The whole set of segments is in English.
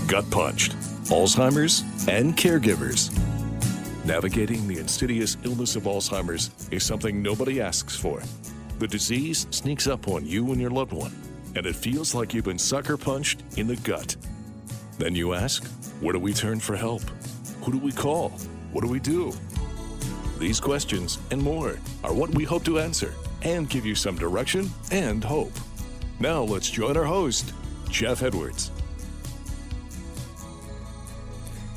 GutPunched, Alzheimer's and Caregivers. Navigating the insidious illness of Alzheimer's is something nobody asks for. The disease sneaks up on you and your loved one, and it feels like you've been sucker punched in the gut. Then you ask, where do we turn for help? Who do we call? What do we do? These questions and more are what we hope to answer and give you some direction and hope. Now let's join our host, Jeff Edwards.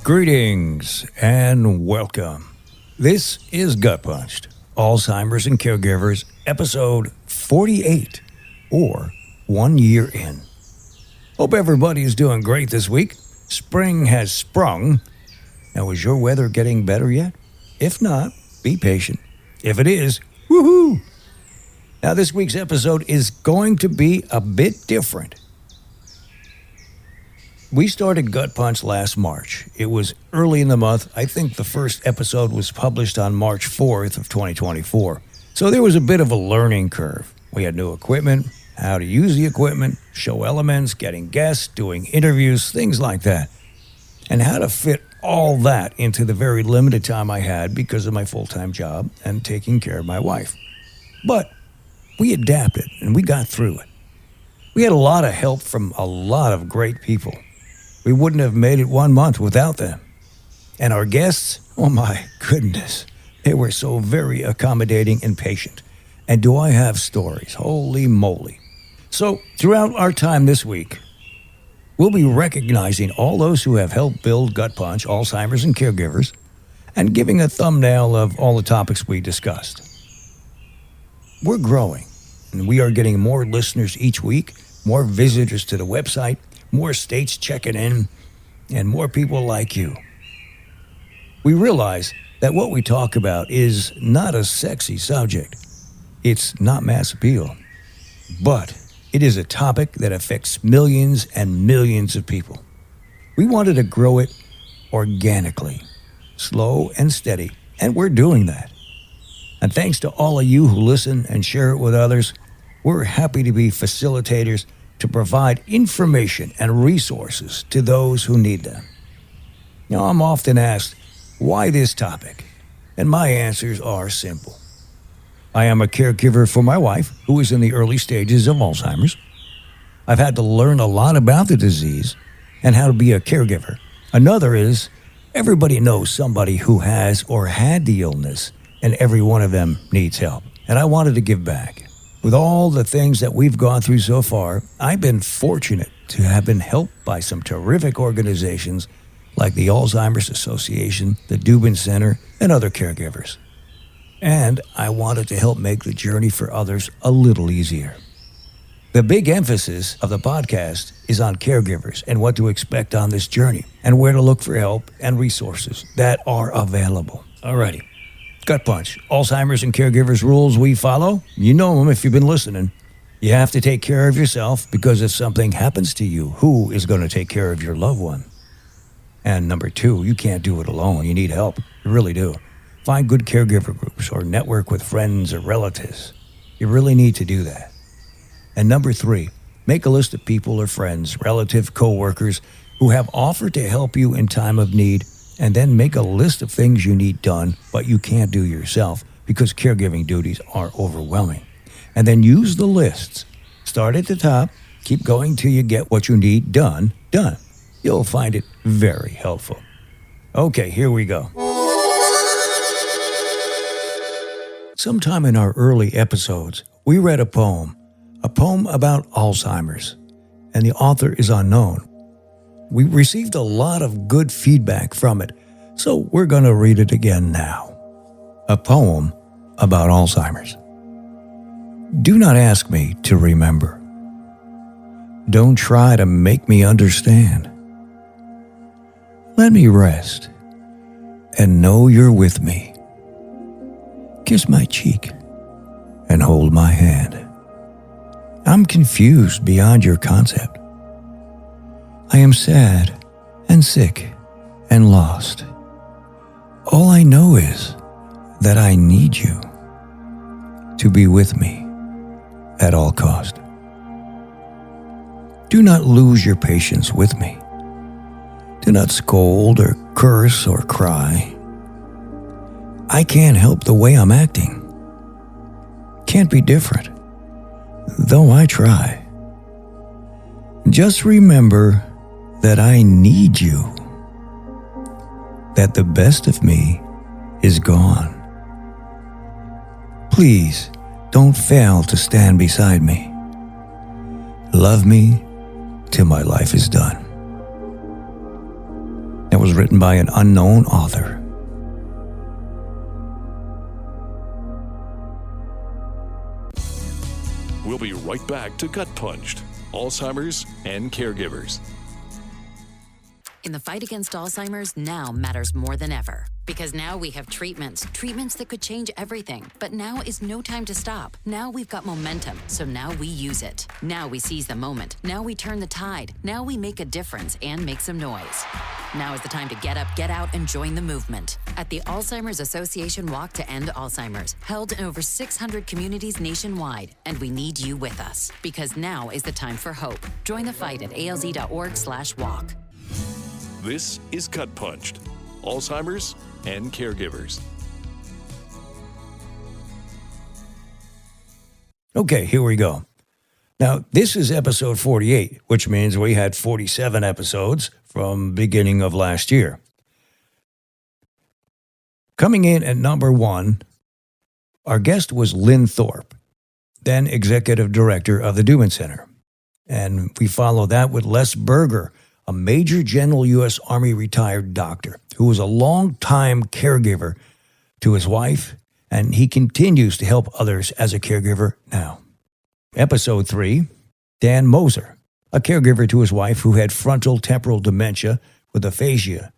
Greetings and welcome. This is GutPunched, Alzheimer's and Caregivers, episode 48, or 1 year in. Hope everybody is doing great this week. Spring has sprung. Now, is your weather getting better yet? If not, be patient. If it is, woohoo! Now, this week's episode is going to be a bit different. We started GutPunched last March. It was early in the month. I think the first episode was published on March 4th of 2024. So there was a bit of a learning curve. We had new equipment, how to use the equipment, show elements, getting guests, doing interviews, things like that. And how to fit all that into the very limited time I had because of my full-time job and taking care of my wife. But we adapted and we got through it. We had a lot of help from a lot of great people. We wouldn't have made it 1 month without them. And our guests, oh my goodness, they were so very accommodating and patient. And do I have stories? Holy moly. So throughout our time this week, we'll be recognizing all those who have helped build GutPunched, Alzheimer's and Caregivers, and giving a thumbnail of all the topics we discussed. We're growing, and we are getting more listeners each week, more visitors to the website, more states checking in, and more people like you. We realize that what we talk about is not a sexy subject. It's not mass appeal, but it is a topic that affects millions and millions of people. We wanted to grow it organically, slow and steady, and we're doing that. And thanks to all of you who listen and share it with others, we're happy to be facilitators to provide information and resources to those who need them. Now, I'm often asked, why this topic? And my answers are simple. I am a caregiver for my wife, who is in the early stages of Alzheimer's. I've had to learn a lot about the disease and how to be a caregiver. Another is, everybody knows somebody who has or had the illness, and every one of them needs help. And I wanted to give back. With all the things that we've gone through so far, I've been fortunate to have been helped by some terrific organizations like the Alzheimer's Association, the Dubin Center, and other caregivers. And I wanted to help make the journey for others a little easier. The big emphasis of the podcast is on caregivers and what to expect on this journey and where to look for help and resources that are available. Alrighty. GutPunched, Alzheimer's and Caregivers rules we follow. You know them if you've been listening. You have to take care of yourself because if something happens to you, who is going to take care of your loved one? And number 2, you can't do it alone. You need help. You really do. Find good caregiver groups or network with friends or relatives. You really need to do that. And number 3, make a list of people or friends, relatives, co-workers who have offered to help you in time of need, and then make a list of things you need done, but you can't do yourself because caregiving duties are overwhelming. And then use the lists. Start at the top, keep going till you get what you need done. You'll find it very helpful. Okay, here we go. Sometime in our early episodes, we read a poem about Alzheimer's, and the author is unknown. We received a lot of good feedback from it, so we're going to read it again now. A poem about Alzheimer's. Do not ask me to remember. Don't try to make me understand. Let me rest and know you're with me. Kiss my cheek and hold my hand. I'm confused beyond your concept. I am sad and sick and lost. All I know is that I need you to be with me at all cost. Do not lose your patience with me. Do not scold or curse or cry. I can't help the way I'm acting. Can't be different, though I try. Just remember that I need you, that the best of me is gone. Please don't fail to stand beside me. Love me till my life is done. That was written by an unknown author. We'll be right back to Gut Punched, Alzheimer's and Caregivers. In the fight against Alzheimer's, now matters more than ever. Because now we have treatments that could change everything. But now is no time to stop. Now we've got momentum, so now we use it. Now we seize the moment. Now we turn the tide. Now we make a difference and make some noise. Now is the time to get up, get out, and join the movement. At the Alzheimer's Association Walk to End Alzheimer's, held in over 600 communities nationwide. And we need you with us. Because now is the time for hope. Join the fight at alz.org/walk. This is Gut Punched, Alzheimer's and Caregivers. Okay, here we go. Now, this is episode 48, which means we had 47 episodes from beginning of last year. Coming in at number 1, our guest was Lynn Thorpe, then executive director of the Dubin Center. And we follow that with Les Berger, a Major General U.S. Army retired doctor who was a long-time caregiver to his wife, and he continues to help others as a caregiver now. Episode 3, Dan Moser, a caregiver to his wife who had frontal temporal dementia with aphasia.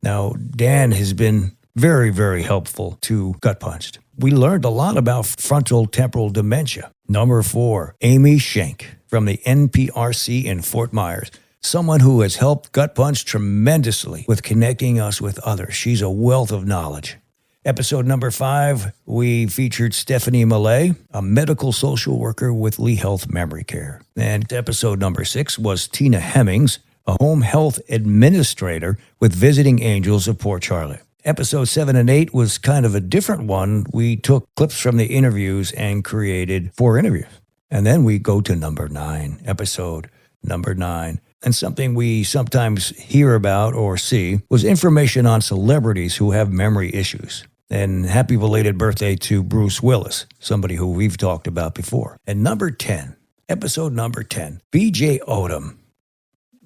Now, Dan has been very, very helpful to Gut Punched. We learned a lot about frontal temporal dementia. Number 4, Amy Schenk from the NPRC in Fort Myers. Someone who has helped Gut Punch tremendously with connecting us with others. She's a wealth of knowledge. Episode number 5, we featured Stephanie Millay, a medical social worker with Lee Health Memory Care. And episode number 6 was Tina Hemmings, a home health administrator with Visiting Angels of Port Charlotte. Episode 7 and 8 was kind of a different one. We took clips from the interviews and created 4 interviews. And then we go to number 9, episode number 9. And something we sometimes hear about or see was information on celebrities who have memory issues. And happy belated birthday to Bruce Willis, somebody who we've talked about before. And number 10, episode number 10, BJ Odom.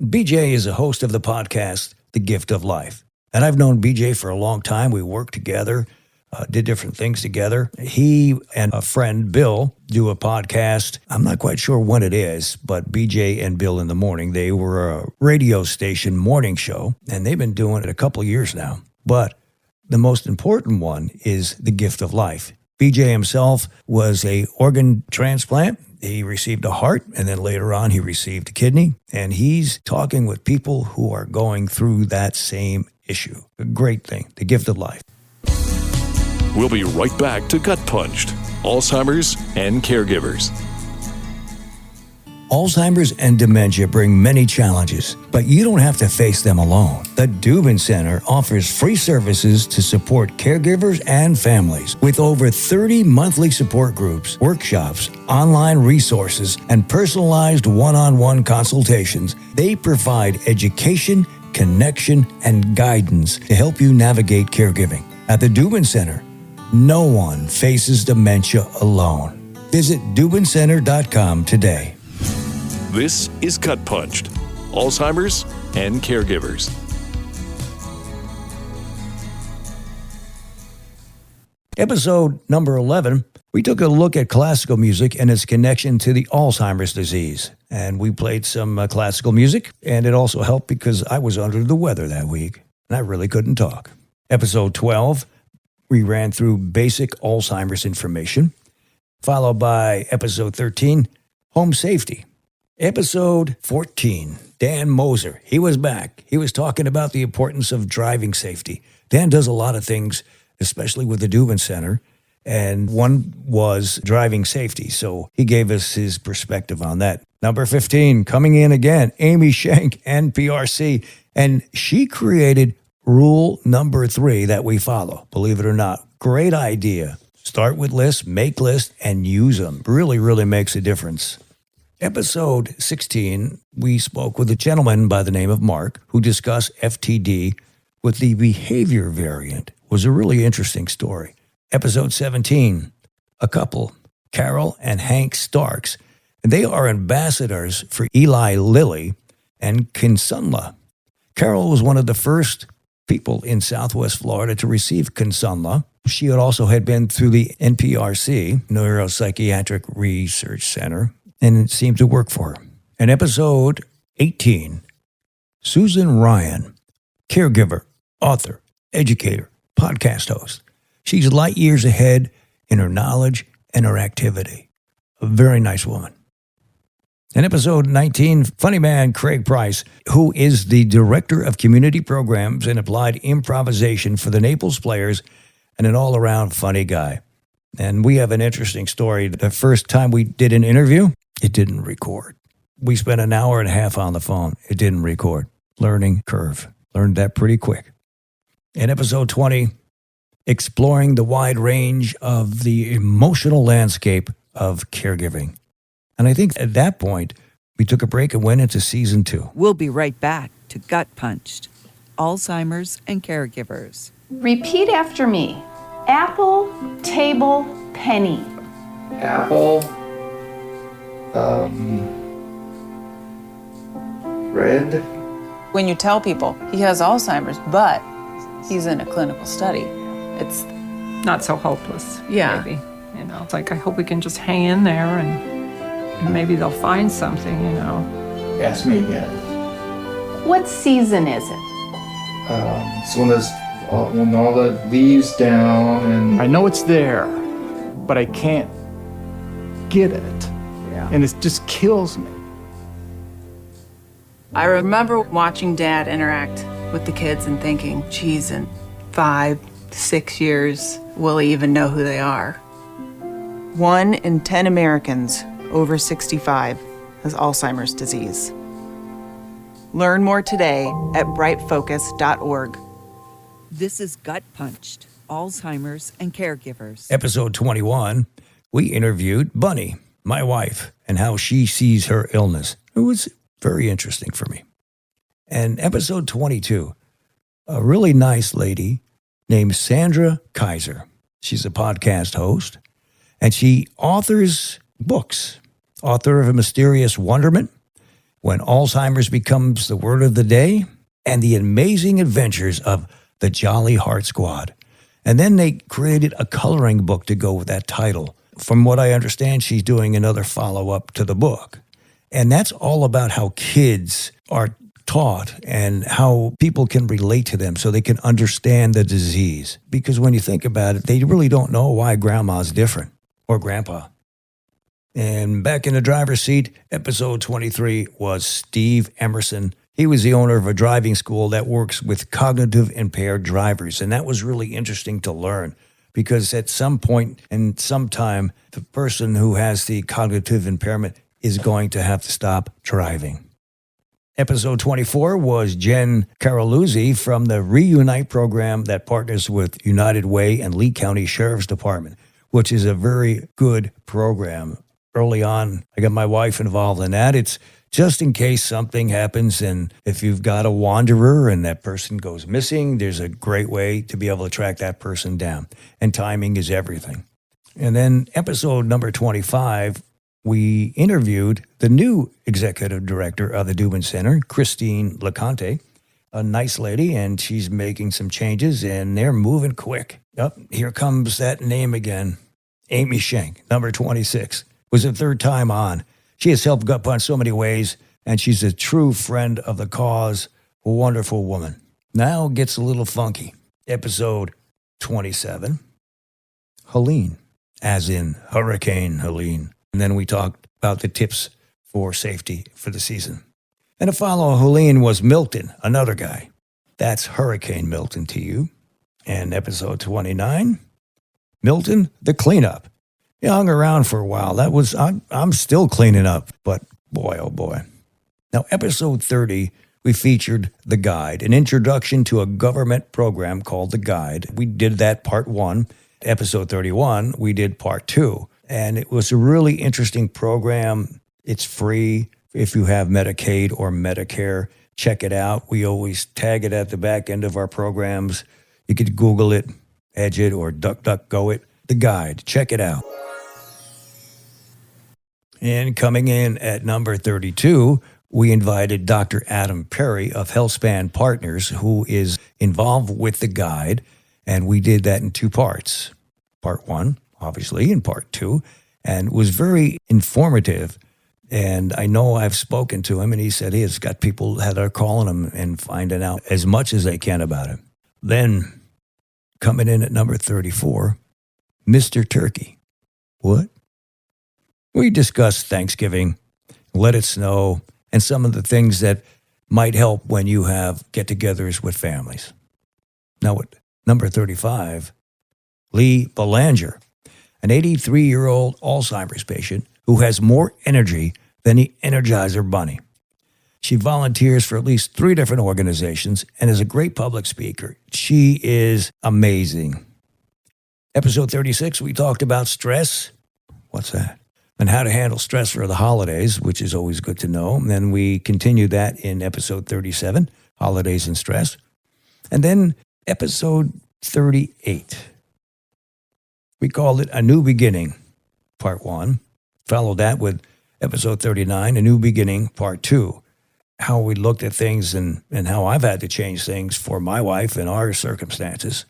BJ is a host of the podcast, The Gift of Life. And I've known BJ for a long time. We worked together, did different things together. He and a friend, Bill, do a podcast. I'm not quite sure when it is, but BJ and Bill in the morning, they were a radio station morning show, and they've been doing it a couple of years now. But the most important one is The Gift of Life. BJ himself was a organ transplant. He received a heart, and then later on he received a kidney, and he's talking with people who are going through that same issue. A great thing, The Gift of Life. We'll be right back to Gut Punched, Alzheimer's and Caregivers. Alzheimer's and dementia bring many challenges, but you don't have to face them alone. The Dubin Center offers free services to support caregivers and families. With over 30 monthly support groups, workshops, online resources, and personalized one-on-one consultations, they provide education, connection, and guidance to help you navigate caregiving. At the Dubin Center, no one faces dementia alone. Visit DubinCenter.com today. This is Gut Punched, Alzheimer's and Caregivers. Episode number 11, we took a look at classical music and its connection to the Alzheimer's disease. And we played some classical music, and it also helped because I was under the weather that week, and I really couldn't talk. Episode 12, we ran through basic Alzheimer's information, followed by episode 13, home safety. Episode 14, Dan Moser. He was back. He was talking about the importance of driving safety. Dan does a lot of things, especially with the Dubin Center, and one was driving safety. So he gave us his perspective on that. Number 15, coming in again, Amy Schenk, NPRC. And she created rule number 3 that we follow, believe it or not. Great idea. Start with lists, make lists, and use them. Really, really makes a difference. Episode 16, we spoke with a gentleman by the name of Mark who discussed FTD with the behavior variant. It was a really interesting story. Episode 17, a couple, Carol and Hank Starks, and they are ambassadors for Eli Lilly and Kinsella. Carol was one of the first people in Southwest Florida to receive Kinsella. She had been through the NPRC, Neuropsychiatric Research Center, and it seemed to work for her. In episode 18, Susan Ryan, caregiver, author, educator, podcast host. She's light years ahead in her knowledge and her activity. A very nice woman. In episode 19, funny man Craig Price, who is the Director of Community Programs and Applied Improvisation for the Naples Players, and an all-around funny guy. And we have an interesting story. The first time we did an interview, it didn't record. We spent an hour and a half on the phone. It didn't record. Learning curve. Learned that pretty quick. In episode 20, exploring the wide range of the emotional landscape of caregiving. And I think at that point, we took a break and went into season 2. We'll be right back to GutPunched, Alzheimer's and Caregivers. Repeat after me. Apple, table, penny. Apple, red. When you tell people he has Alzheimer's, but he's in a clinical study, it's not so hopeless. Yeah. Maybe, it's like I hope we can just hang in there and maybe they'll find something. Ask me again. What season is it? It's when all the leaves down, and I know it's there, but I can't get it. Yeah. And it just kills me. I remember watching Dad interact with the kids and thinking, geez, in 5 to 6 years, will he even know who they are? 1 in 10 Americans over 65 has Alzheimer's disease. Learn more today at brightfocus.org. This is GutPunched, Alzheimer's and Caregivers. Episode 21, we interviewed Bunny, my wife, and how she sees her illness. It was very interesting for me. And episode 22, a really nice lady named Sandra Kaiser. She's a podcast host, and she authors books. Author of A Mysterious Wonderment, When Alzheimer's Becomes the Word of the Day, and The Amazing Adventures of the Jolly Heart Squad. And then they created a coloring book to go with that title. From what I understand, she's doing another follow-up to the book. And that's all about how kids are taught and how people can relate to them so they can understand the disease. Because when you think about it, they really don't know why grandma's different or grandpa. And back in the driver's seat, episode 23 was Steve Emerson. He was the owner of a driving school that works with cognitive impaired drivers. And that was really interesting to learn because at some point and some time, the person who has the cognitive impairment is going to have to stop driving. Episode 24 was Jen Caroluzzi from the Reunite program that partners with United Way and Lee County Sheriff's Department, which is a very good program. Early on, I got my wife involved in that. It's just in case something happens, and if you've got a wanderer and that person goes missing, there's a great way to be able to track that person down. And timing is everything. And then episode number 25, we interviewed the new executive director of the Dubin Center, Christine LeConte, a nice lady, and she's making some changes, and they're moving quick. Here comes that name again, Amy Schenk, number 26. Was the third time on. She has helped GutPunched so many ways, and she's a true friend of the cause, a wonderful woman. Now it gets a little funky. Episode 27, Helene, as in Hurricane Helene. And then we talked about the tips for safety for the season. And a follow Helene was Milton, another guy. That's Hurricane Milton to you. And episode 29, Milton, the cleanup. He hung around for a while. I'm still cleaning up, but boy, oh boy. Now, episode 30 we featured The Guide, an introduction to a government program called The Guide. We did that part 1. Episode 31, we did part 2. And it was a really interesting program. It's free if you have Medicaid or Medicare. Check it out. We always tag it at the back end of our programs. You could Google it, Edge it, or DuckDuckGo it. The Guide. Check it out. And coming in at number 32, we invited Dr. Adam Perry of HealthSpan Partners, who is involved with The Guide, and we did that in 2 parts. Part 1, obviously, and part 2, and it was very informative. And I know I've spoken to him, and he said he has got people that are calling him and finding out as much as they can about it. Then, coming in at number 34, Mr. Turkey. What? We discussed Thanksgiving, let it snow, and some of the things that might help when you have get-togethers with families. Now, at number 35, Lee Belanger, an 83-year-old Alzheimer's patient who has more energy than the Energizer Bunny. She volunteers for at least 3 different organizations and is a great public speaker. She is amazing. Episode 36, we talked about stress. What's that? And how to handle stress for the holidays, which is always good to know. And then we continued that in episode 37, holidays and stress. And then episode 38, we called it A New Beginning, part 1. Followed that with episode 39, A New Beginning, part 2. How we looked at things and how I've had to change things for my wife and our circumstances.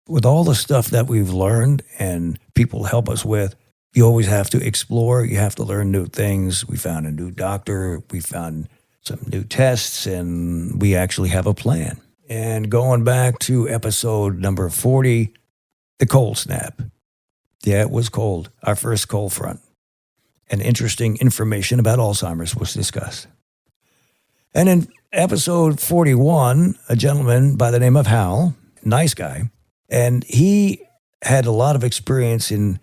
With all the stuff that we've learned and people help us with, you always have to explore. You have to learn new things. We found a new doctor. We found some new tests, and we actually have a plan. And going back to episode number 40, the cold snap. Yeah, it was cold. Our first cold front. And interesting information about Alzheimer's was discussed. And in episode 41, a gentleman by the name of Hal, nice guy, and he had a lot of experience in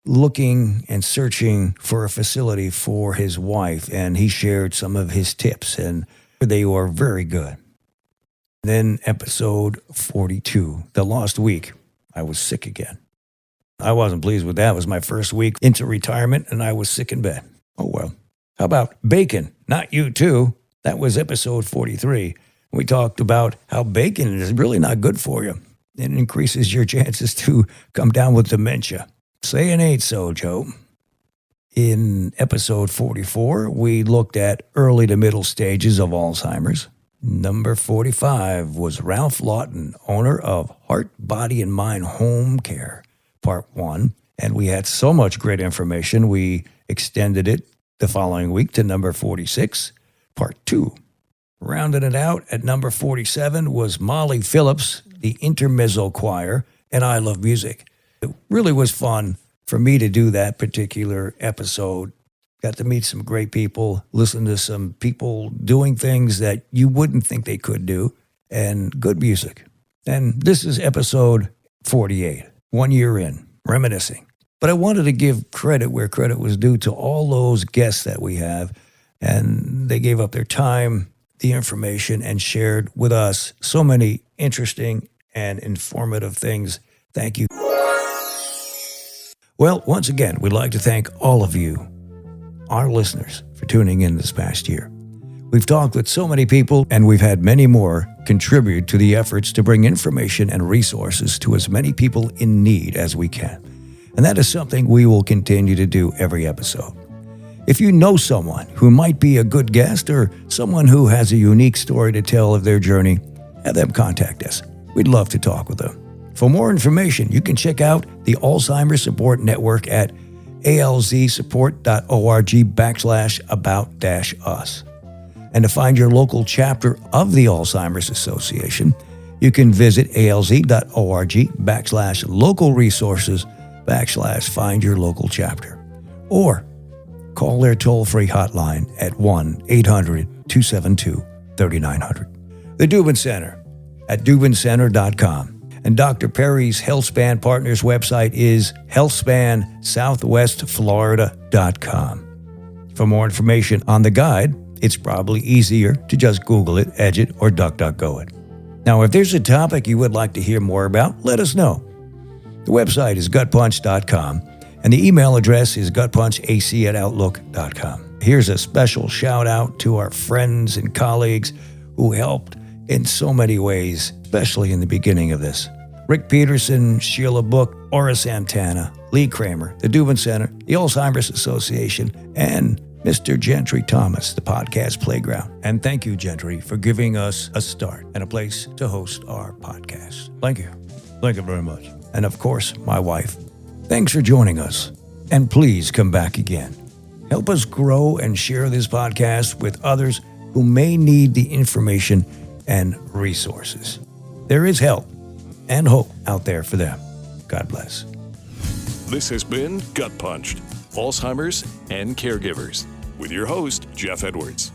looking and searching for a facility for his wife, and he shared some of his tips, and they were very good. Then episode 42, the lost week, I was sick again. I wasn't pleased with that. It was my first week into retirement, and I was sick in bed. Oh, well. How about bacon? Not you, too. That was episode 43. We talked about how bacon is really not good for you. It increases your chances to come down with dementia. Say it ain't so, Joe. In episode 44, we looked at early to middle stages of Alzheimer's. Number 45 was Ralph Lawton, owner of Heart, Body, and Mind Home Care, part 1. And we had so much great information, we extended it the following week to number 46, part 2. Rounding it out at number 47 was Molly Phillips, the Intermezzo Choir, and I Love Music. It really was fun for me to do that particular episode. Got to meet some great people, listen to some people doing things that you wouldn't think they could do, and good music. And this is episode 48, 1 year in, reminiscing. But I wanted to give credit where credit was due to all those guests that we have, and they gave up their time, the information, and shared with us so many interesting and informative things. Thank you. Well, once again, we'd like to thank all of you, our listeners, for tuning in this past year. We've talked with so many people, and we've had many more contribute to the efforts to bring information and resources to as many people in need as we can. And that is something we will continue to do every episode. If you know someone who might be a good guest or someone who has a unique story to tell of their journey, have them contact us. We'd love to talk with them. For more information, you can check out the Alzheimer's Support Network at alzsupport.org/about-us. And to find your local chapter of the Alzheimer's Association, you can visit alz.org/local resources/find your local chapter. Or call their toll-free hotline at 1-800-272-3900. The Dubin Center at dubincenter.com. And Dr. Perry's HealthSpan Partners website is healthspansouthwestflorida.com. For more information on the guide, it's probably easier to just Google it, Edge it, or DuckDuckGo it. Now, if there's a topic you would like to hear more about, let us know. The website is gutpunched.com, and the email address is gutpunchac@outlook.com. Here's a special shout out to our friends and colleagues who helped in so many ways, especially in the beginning of this. Rick Peterson, Sheila Book, Ora Santana, Lee Kramer, the Dubin Center, the Alzheimer's Association, and Mr. Gentry Thomas, the podcast playground. And thank you, Gentry, for giving us a start and a place to host our podcast. Thank you. Thank you very much. And of course, my wife. Thanks for joining us. And please come back again. Help us grow and share this podcast with others who may need the information and resources. There is help and hope out there for them. God bless. This has been Gut Punched, Alzheimer's and Caregivers, with your host, Jeff Edwards.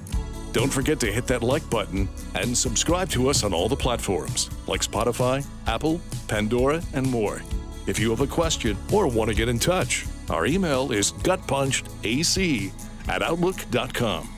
Don't forget to hit that like button and subscribe to us on all the platforms like Spotify, Apple, Pandora, and more. If you have a question or want to get in touch, our email is gutpunchedac@outlook.com.